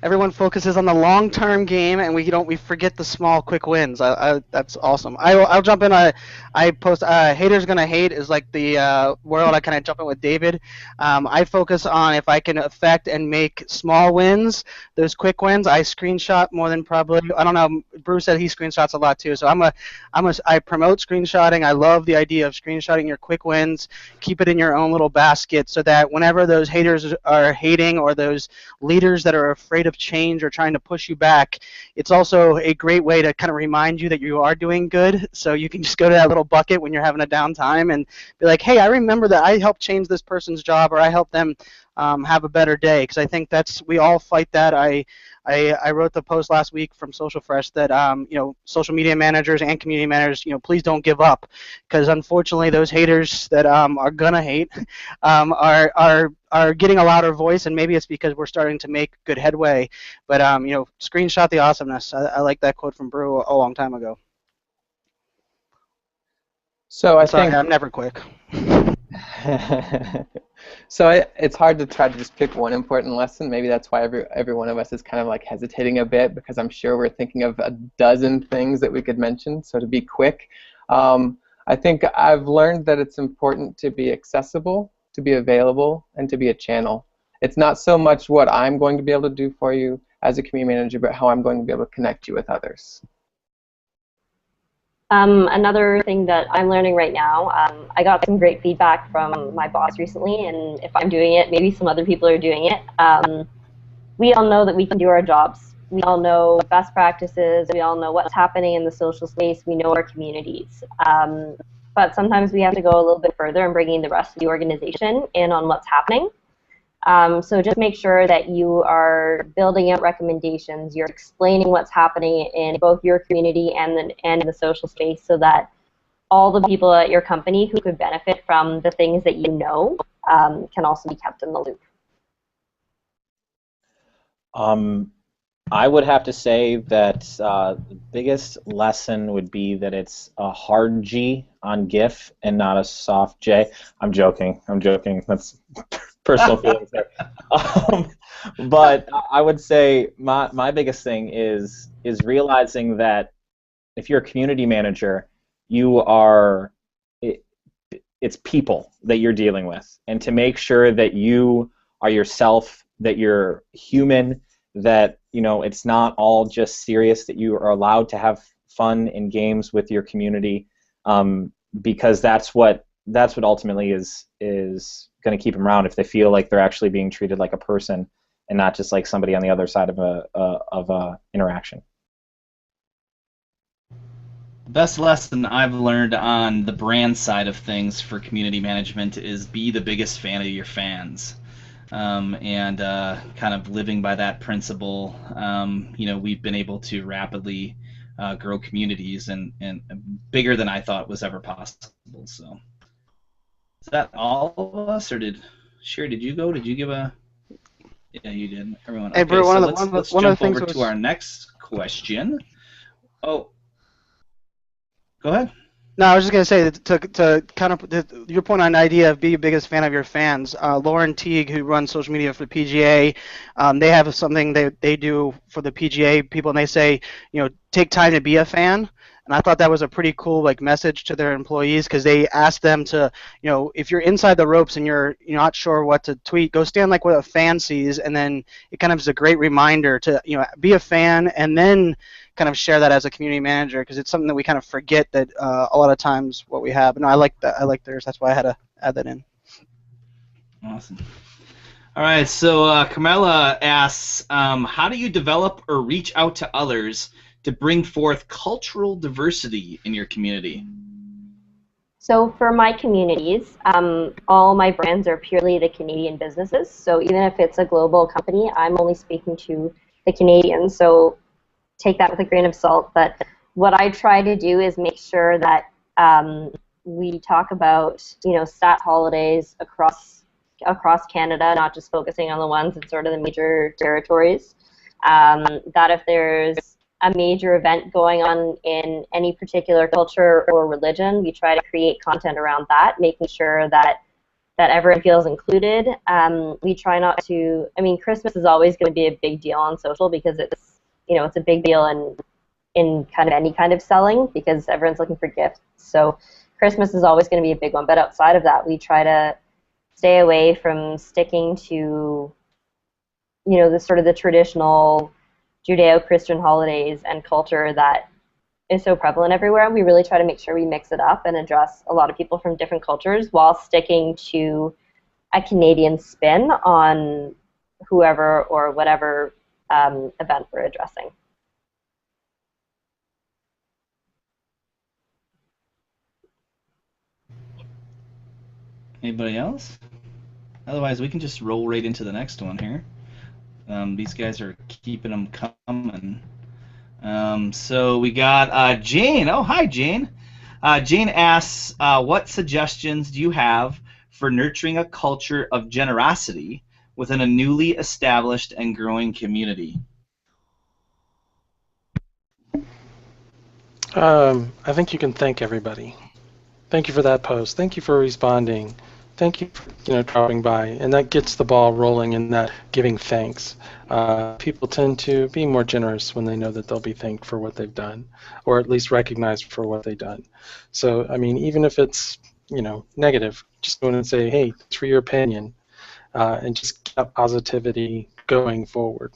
Everyone focuses on the long-term game, and we forget the small, quick wins. That's awesome. I'll jump in. I post haters gonna hate is like the world. I kind of jump in with David. I focus on if I can affect and make small wins, those quick wins. I screenshot more than probably. I don't know. Bruce said he screenshots a lot too. So I promote screenshotting. I love the idea of screenshotting your quick wins. Keep it in your own little basket so that whenever those haters are hating or those leaders that are afraid of change or trying to push you back, it's also a great way to kind of remind you that you are doing good. So you can just go to that little bucket when you're having a downtime and be like, hey, I remember that I helped change this person's job or I helped them have a better day. Because I think we all fight that. I wrote the post last week from Social Fresh that social media managers and community managers, please don't give up, because unfortunately those haters that are gonna hate are getting a louder voice, and maybe it's because we're starting to make good headway. But screenshot the awesomeness. I like that quote from Brew a long time ago. So I Sorry, think I'm never quick. So it's hard to try to just pick one important lesson. Maybe that's why every one of us is kind of like hesitating a bit, because I'm sure we're thinking of a dozen things that we could mention. So to be quick, I think I've learned that it's important to be accessible, to be available, and to be a channel. It's not so much what I'm going to be able to do for you as a community manager, but how I'm going to be able to connect you with others. Another thing that I'm learning right now, I got some great feedback from my boss recently, and if I'm doing it, maybe some other people are doing it. We all know that we can do our jobs. We all know best practices. We all know what's happening in the social space. We know our communities. But sometimes we have to go a little bit further and bringing the rest of the organization in on what's happening. So just make sure that you are building out recommendations, you're explaining what's happening in both your community and in the social space, so that all the people at your company who could benefit from the things that you know can also be kept in the loop. I would have to say that the biggest lesson would be that it's a hard G on GIF and not a soft J. I'm joking. That's personal feelings there. But I would say my biggest thing is realizing that if you're a community manager, it's people that you're dealing with, and to make sure that you are yourself, that you're human, that it's not all just serious, that you are allowed to have fun in games with your community, because that's what ultimately is going to keep them around, if they feel like they're actually being treated like a person and not just like somebody on the other side of a interaction. The best lesson I've learned on the brand side of things for community management is be the biggest fan of your fans. And kind of living by that principle, we've been able to rapidly grow communities and bigger than I thought was ever possible. So, is that all of us, or did you go? Did you give a? Yeah, you did. Everyone. Hey, Okay, Brew, so one of let's the jump things over to our next question. Oh, go ahead. No, I was just going to say that to kind of your point on the idea of being the biggest fan of your fans. Lauren Teague, who runs social media for the PGA, they have something they do for the PGA people, and they say, take time to be a fan. And I thought that was a pretty cool message to their employees, because they ask them to, if you're inside the ropes and you're not sure what to tweet, go stand like what a fan sees, and then it kind of is a great reminder to be a fan, and then kind of share that as a community manager, because it's something that we kind of forget that a lot of times what we have. No, I like that. I like theirs. That's why I had to add that in. Awesome. All right, so Carmela asks, how do you develop or reach out to others to bring forth cultural diversity in your community? So for my communities, all my brands are purely the Canadian businesses. So even if it's a global company, I'm only speaking to the Canadians. So take that with a grain of salt. But what I try to do is make sure that we talk about, stat holidays across Canada, not just focusing on the ones in sort of the major territories. That if there's a major event going on in any particular culture or religion, we try to create content around that, making sure that everyone feels included. We try not to. I mean, Christmas is always going to be a big deal on social because it's a big deal in kind of any kind of selling because everyone's looking for gifts. So Christmas is always going to be a big one. But outside of that, we try to stay away from sticking to the sort of the traditional Judeo-Christian holidays and culture that is so prevalent everywhere. We really try to make sure we mix it up and address a lot of people from different cultures while sticking to a Canadian spin on whoever or whatever event we're addressing. Anybody else? Otherwise, we can just roll right into the next one here. These guys are keeping them coming. So we got Jane. Oh, hi, Jane. Jane asks, what suggestions do you have for nurturing a culture of generosity within a newly established and growing community? I think you can thank everybody. Thank you for that post. Thank you for responding. Thank you for dropping by, and that gets the ball rolling in that giving thanks. People tend to be more generous when they know that they'll be thanked for what they've done, or at least recognized for what they've done. So, I mean, even if it's negative, just go in and say, hey, thanks for your opinion, and just keep positivity going forward.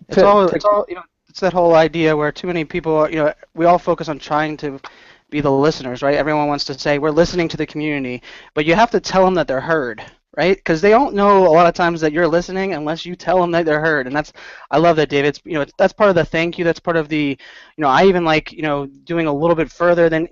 It's all it's that whole idea where too many people, we all focus on trying to be the listeners, right? Everyone wants to say we're listening to the community, but you have to tell them that they're heard, right? Because they don't know a lot of times that you're listening unless you tell them that they're heard. And I love that, David. That's part of the thank you. That's part of the, I even like, doing a little bit further than,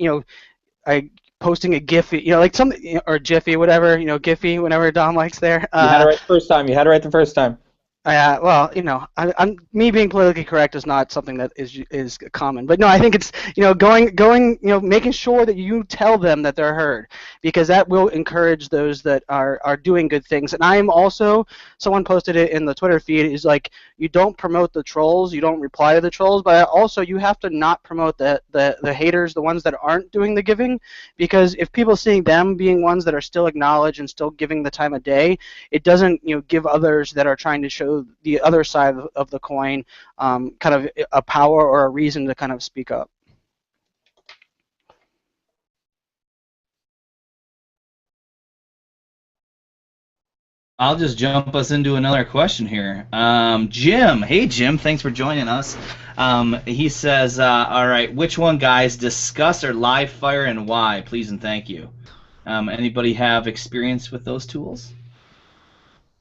I posting a GIF, like something, or Jiffy, whatever, Giphy, whenever Dom likes there. You had it right the first time. You had it right the first time. Well, I'm me being politically correct is not something that is common, but no, I think it's going making sure that you tell them that they're heard, because that will encourage those that are doing good things. And I am also, someone posted it in the Twitter feed, is like, you don't promote the trolls, you don't reply to the trolls, but also you have to not promote the haters, the ones that aren't doing the giving, because if people seeing them being ones that are still acknowledged and still giving the time of day, it doesn't give others that are trying to show the other side of the coin kind of a power or a reason to kind of speak up. I'll just jump us into another question here. Jim. Hey, Jim. Thanks for joining us. He says, all right, which one, guys? Discuss or live fire and why? Please and thank you. Anybody have experience with those tools?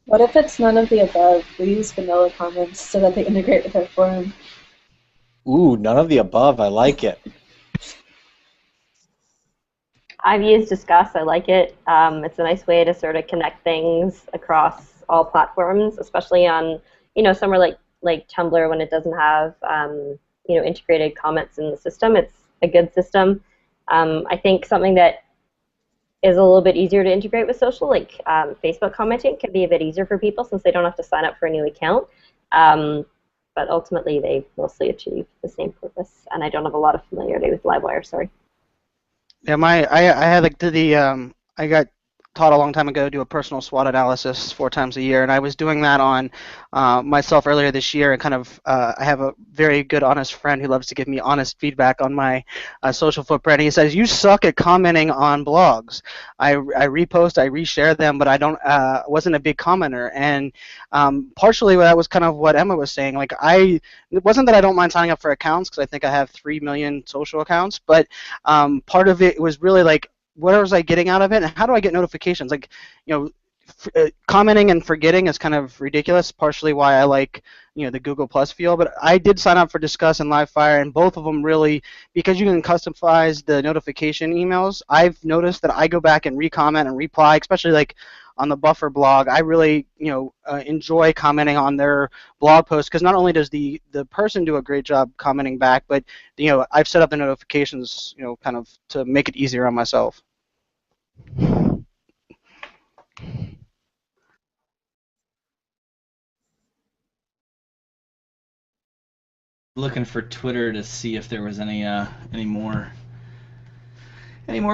What if it's none of the above? We use vanilla comments so that they integrate with our forum. Ooh, none of the above. I like it. I've used Discuss. I like it. It's a nice way to sort of connect things across all platforms, especially on somewhere like Tumblr when it doesn't have integrated comments in the system. It's a good system. I think something that is a little bit easier to integrate with social, like Facebook commenting, can be a bit easier for people since they don't have to sign up for a new account. But ultimately, they mostly achieve the same purpose. And I don't have a lot of familiarity with Livewire. Sorry. Yeah, I got taught a long time ago to do a personal SWOT analysis 4 times a year, and I was doing that on myself earlier this year, and kind of I have a very good, honest friend who loves to give me honest feedback on my social footprint. He says, you suck at commenting on blogs. I repost, I reshare them, but I don't wasn't a big commenter, and partially that was kind of what Emma was saying. Like, it wasn't that I don't mind signing up for accounts, because I think I have 3 million social accounts, but part of it was really like, what was I getting out of it, and how do I get notifications? Like, commenting and forgetting is kind of ridiculous, partially why I like the Google Plus feel. But I did sign up for Discuss and Livefire, and both of them really, because you can customize the notification emails, I've noticed that I go back and recomment and reply, especially like on the Buffer blog. I really enjoy commenting on their blog posts, because not only does the person do a great job commenting back, but I've set up the notifications kind of to make it easier on myself. Looking for Twitter to see if there was any more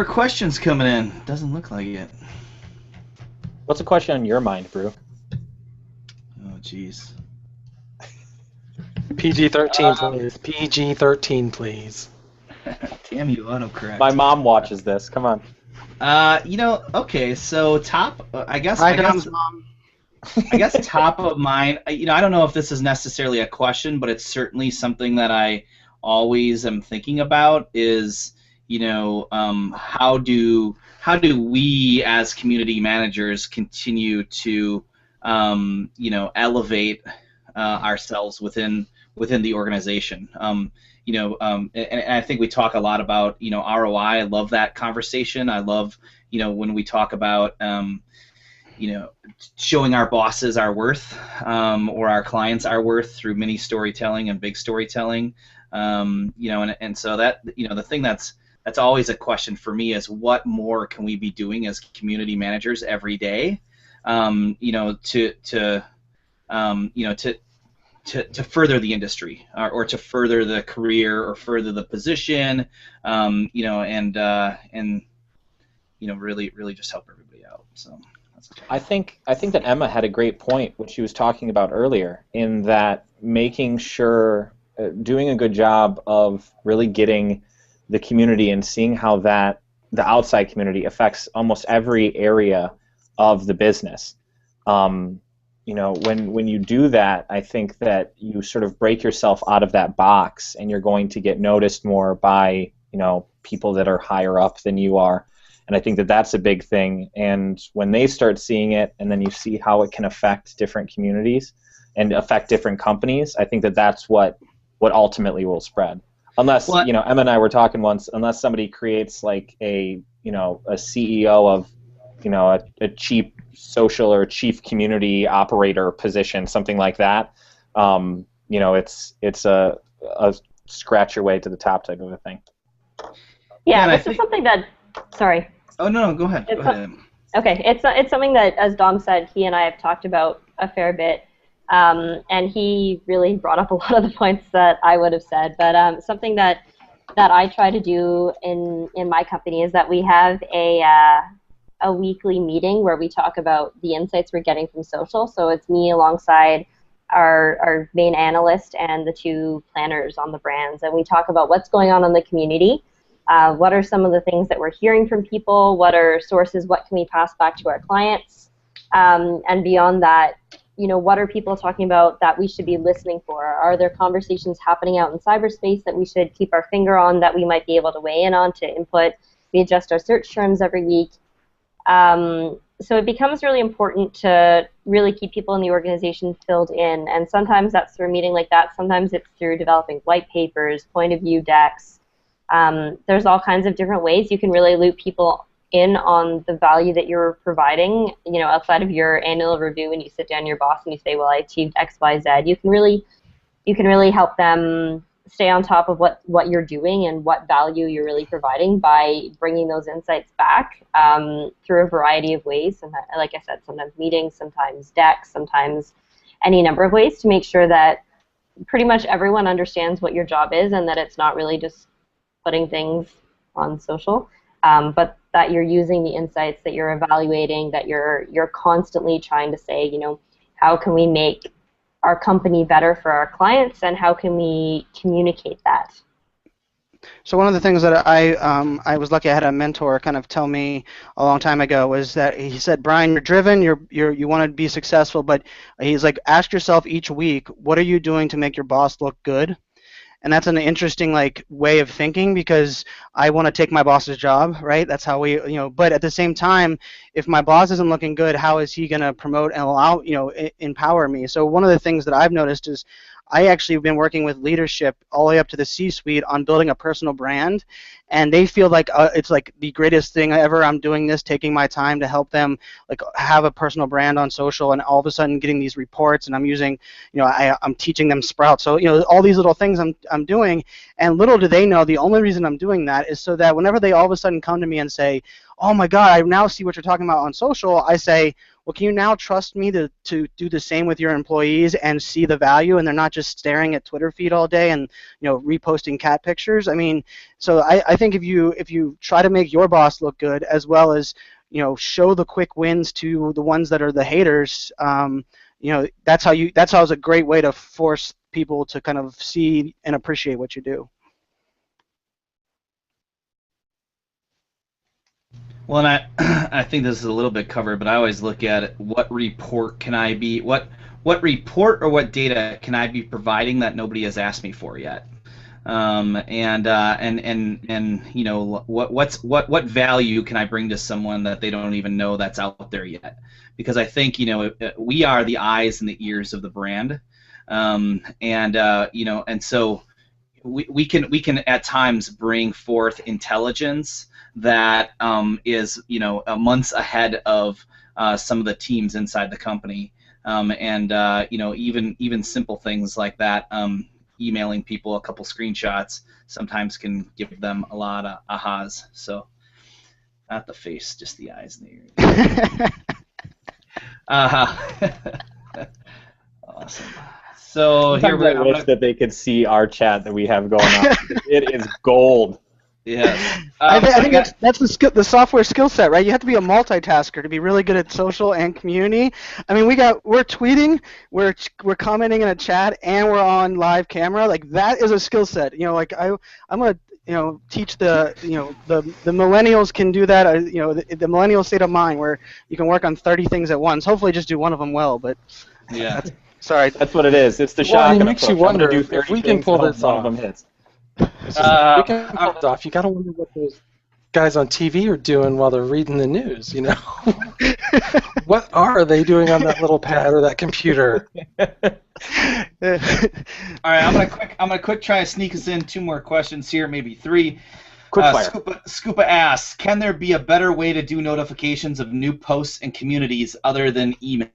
questions coming in. Doesn't look like it. What's a question on your mind, Brew? Oh, jeez. PG-13, please. PG-13, please. Damn you, autocorrect. My mom watches this. Come on. Okay, so I guess Mom. I guess top of mind, I don't know if this is necessarily a question, but it's certainly something that I always am thinking about is, how do we as community managers continue to, elevate ourselves within the organization. And I think we talk a lot about, ROI. I love that conversation. I love, when we talk about, showing our bosses our worth, or our clients our worth through mini storytelling and big storytelling, and so that, the thing that's always a question for me is what more can we be doing as community managers every day, to further the industry, or to further the career, or further the position, and really just help everybody out. So. I think that Emma had a great point, what she was talking about earlier, in that making sure, doing a good job of really getting the community and seeing how that the outside community affects almost every area of the business. When you do that, I think that you sort of break yourself out of that box, and you're going to get noticed more by people that are higher up than you are. And I think that that's a big thing. And when they start seeing it, and then you see how it can affect different communities and affect different companies, I think that that's what ultimately will spread. Unless, Emma and I were talking once, unless somebody creates like a CEO of, a chief social or chief community operator position, something like that, it's a scratch your way to the top type of a thing. Yeah, this is something that, sorry. Oh, no, go ahead. Okay, it's something that, as Dom said, he and I have talked about a fair bit, and he really brought up a lot of the points that I would have said. But something that I try to do in my company is that we have a weekly meeting where we talk about the insights we're getting from social. So it's me alongside our main analyst and the two planners on the brands, and we talk about what's going on in the community. What are some of the things that we're hearing from people? What are sources? What can we pass back to our clients? And beyond that, what are people talking about that we should be listening for? Are there conversations happening out in cyberspace that we should keep our finger on, that we might be able to weigh in on to input? We adjust our search terms every week. So it becomes really important to really keep people in the organization filled in. And sometimes that's through a meeting like that. Sometimes it's through developing white papers, point of view decks. There's all kinds of different ways you can really loop people in on the value that you're providing, outside of your annual review when you sit down with your boss and you say, well, I achieved X, Y, Z. You can really help them stay on top of what you're doing and what value you're really providing by bringing those insights back through a variety of ways. And like I said, sometimes meetings, sometimes decks, sometimes any number of ways to make sure that pretty much everyone understands what your job is, and that it's not really just putting things on social, but that you're using the insights, that you're evaluating, that you're constantly trying to say, how can we make our company better for our clients, and how can we communicate that? So one of the things that I was lucky I had a mentor kind of tell me a long time ago was that he said, Brian, you're driven, you want to be successful, but he's like, ask yourself each week, what are you doing to make your boss look good? and that's an interesting like way of thinking because I want to take my boss's job, right? That's how we, but at the same time, if my boss isn't looking good, how is he going to promote and allow, empower me? So one of the things that I've noticed is I actually have been working with leadership all the way up to the C-suite on building a personal brand, and they feel like it's like the greatest thing ever. I'm doing this, taking my time to help them like have a personal brand on social, and all of a sudden getting these reports, and I'm using, I'm teaching them Sprout. So all these little things I'm doing, and little do they know the only reason I'm doing that is so that whenever they all of a sudden come to me and say, oh my God, I now see what you're talking about on social, I say, well, can you now trust me to do the same with your employees and see the value, and they're not just staring at Twitter feed all day and reposting cat pictures? I mean, so I think if you try to make your boss look good as well as show the quick wins to the ones that are the haters, that's how it's a great way to force people to kind of see and appreciate what you do. Well, and I think this is a little bit covered, but I always look at it, what report report or what data can I be providing that nobody has asked me for yet? What value can I bring to someone that they don't even know that's out there yet? Because I think we are the eyes and the ears of the brand, and so we can at times bring forth intelligence that is months ahead of some of the teams inside the company, even simple things like that. Emailing people a couple screenshots sometimes can give them a lot of ahas. So not the face, just the eyes and the ears. Awesome. So here I wish that they could see our chat that we have going on. It is gold. Yeah, I think that's the software skill set, right? You have to be a multitasker to be really good at social and community. I mean, we're tweeting, we're commenting in a chat, and we're on live camera. Like that is a skill set. I'm gonna teach the millennials can do that. The millennial state of mind where you can work on 30 things at once. Hopefully, just do one of them well. But yeah, sorry, that's what it is. It's the shotgun. It makes you wonder if we can pull this off. One of them hits. We can pull it off. You gotta wonder what those guys on TV are doing while they're reading the news. What are they doing on that little pad or that computer? All right, I'm gonna quick try to sneak us in 2 more questions here, maybe 3. Quick fire. Scuba asks, can there be a better way to do notifications of new posts and communities other than email?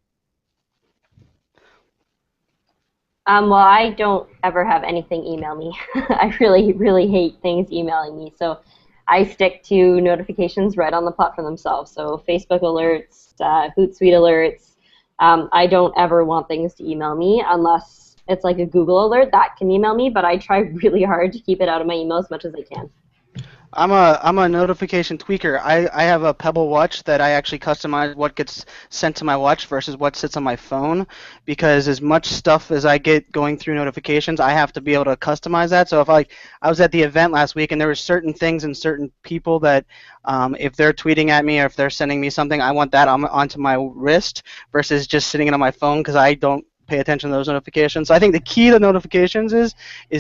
Well, I don't ever have anything email me. I really, really hate things emailing me. So I stick to notifications right on the platform themselves. So Facebook alerts, Hootsuite alerts. I don't ever want things to email me unless it's like a Google alert that can email me, but I try really hard to keep it out of my email as much as I can. I'm a notification tweaker. I have a Pebble watch that I actually customize what gets sent to my watch versus what sits on my phone, because as much stuff as I get going through notifications, I have to be able to customize that. So if I was at the event last week and there were certain things and certain people that if they're tweeting at me or if they're sending me something, I want that onto my wrist versus just sitting it on my phone because I don't pay attention to those notifications. So I think the key to notifications is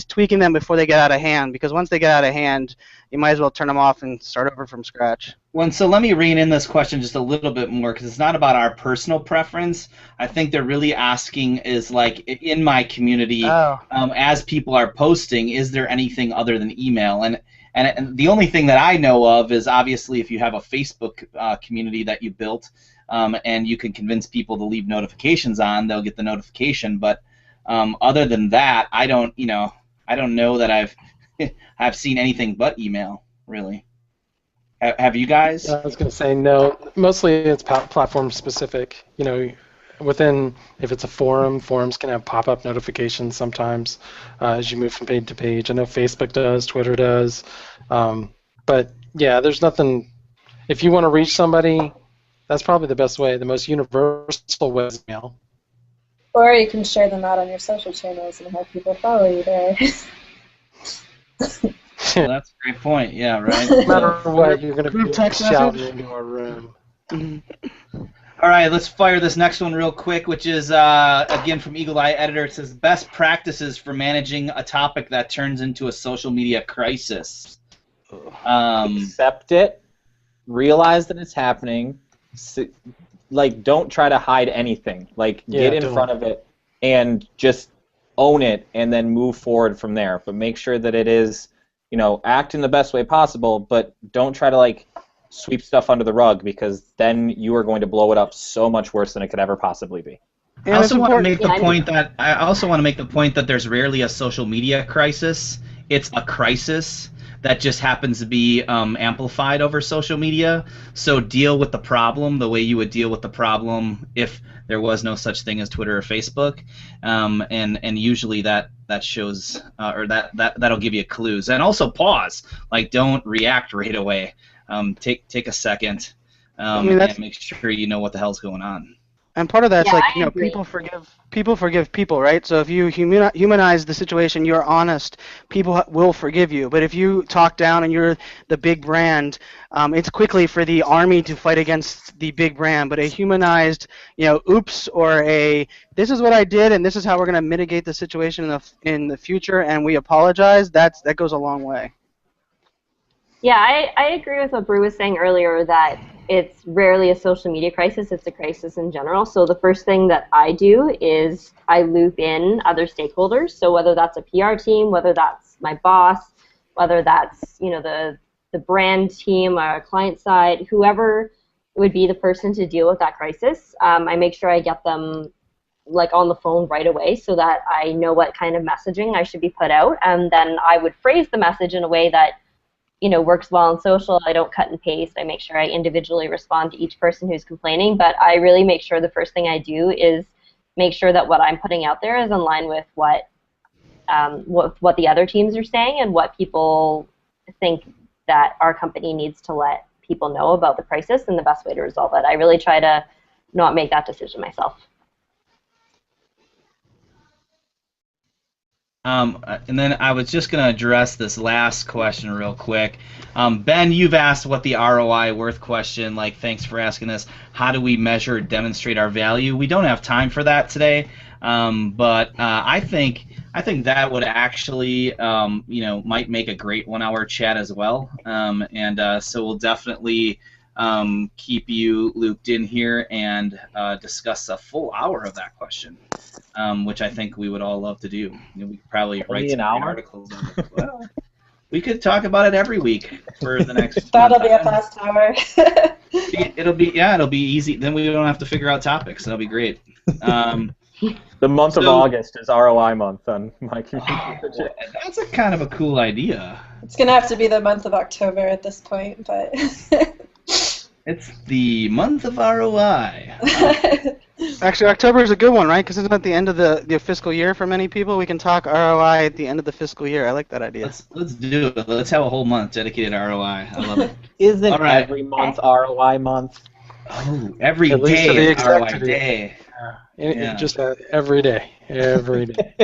tweaking them before they get out of hand, because once they get out of hand, you might as well turn them off and start over from scratch. Well, so let me rein in this question just a little bit more, because it's not about our personal preference. I think they're really asking is, like, in my community, as people are posting, is there anything other than email? And the only thing that I know of is obviously if you have a Facebook community that you built, and you can convince people to leave notifications on, they'll get the notification. But other than that, I don't know that I've seen anything but email, really. Have you guys? I was going to say no. Mostly it's platform specific. Within, if it's a forum, forums can have pop-up notifications sometimes as you move from page to page. I know Facebook does, Twitter does, but yeah, there's nothing. If you want to reach somebody, that's probably the best way. The most universal way is email. Or you can share them out on your social channels and have people follow you there. Well, that's a great point. Yeah, right. No matter what, you're going to be text shouting message? into our room. All All right, let's fire this next one real quick, which is, again, from Eagle Eye Editor. It says, best practices for managing a topic that turns into a social media crisis. Accept it. Realize that it's happening. Like, don't try to hide anything. Like, get in front of it and just own it and then move forward from there. But make sure that it is, you know, act in the best way possible, but don't try to, like, sweep stuff under the rug, because then you are going to blow it up so much worse than it could ever possibly be. I also want to make the point that there's rarely a social media crisis. It's a crisis that just happens to be amplified over social media. So deal with the problem the way you would deal with the problem if there was no such thing as Twitter or Facebook, and usually that shows or that'll give you clues. And also pause, like don't react right away. Take a second, and make sure you know what the hell's going on. And part of that's Yeah, like, I you know, agree. people forgive people, right? So if you humanize the situation, you're honest, people will forgive you. But if you talk down and you're the big brand, it's quickly for the army to fight against the big brand. But a humanized, you know, oops, or a this is what I did and this is how we're going to mitigate the situation in the future, and we apologize. That goes a long way. Yeah, I agree with what Brew was saying earlier, that it's rarely a social media crisis, it's a crisis in general. So the first thing that I do is I loop in other stakeholders. So whether that's a PR team, whether that's my boss, whether that's, you know, the brand team or client side, whoever would be the person to deal with that crisis, I make sure I get them like on the phone right away so that I know what kind of messaging I should be put out, and then I would phrase the message in a way that, you know, works well on social. I don't cut and paste. I make sure I individually respond to each person who's complaining, but I really make sure the first thing I do is make sure that what I'm putting out there is in line with what the other teams are saying and what people think that our company needs to let people know about the crisis and the best way to resolve it. I really try to not make that decision myself. And then I was just going to address this last question real quick. Ben, you've asked what the ROI worth question, like, thanks for asking this. How do we measure, demonstrate our value? We don't have time for that today, but I think that would actually, you know, might make a great 1 hour chat as well. So we'll definitely keep you looped in here and discuss a full hour of that question. Which I think we would all love to do. You know, we could probably write some articles on it. Well, we could talk about it every week for the next. That'll be a fast hour. It'll be easy. Then we don't have to figure out topics. That'll be great. The month of August is ROI month on my community. That's a kind of a cool idea. It's gonna have to be the month of October at this point, but. It's the month of ROI. Actually, October is a good one, right? Because isn't it the end of the fiscal year for many people? We can talk ROI at the end of the fiscal year. I like that idea. Let's do it. Let's have a whole month dedicated to ROI. I love it. Isn't every month ROI month? Oh, every At least to day the is ROI exact day. Yeah. Just every day. Every day.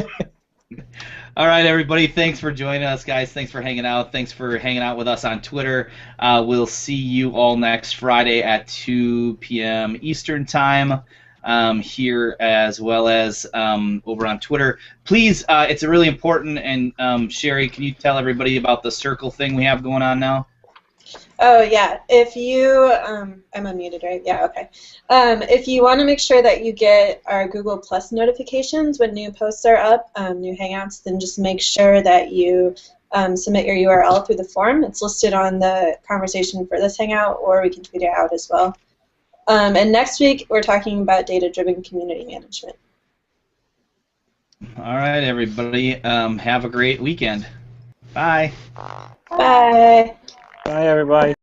All right, everybody. Thanks for joining us, guys. Thanks for hanging out. Thanks for hanging out with us on Twitter. We'll see you all next Friday at 2 p.m. Eastern Time here, as well as over on Twitter. Please, it's really important. And Sherry, can you tell everybody about the circle thing we have going on now? Oh, yeah. If you, I'm unmuted, right? Yeah, okay. If you want to make sure that you get our Google Plus notifications when new posts are up, new Hangouts, then just make sure that you submit your URL through the form. It's listed on the conversation for this Hangout, or we can tweet it out as well. And next week, we're talking about data-driven community management. All right, everybody. Have a great weekend. Bye. Bye. Bye, everybody.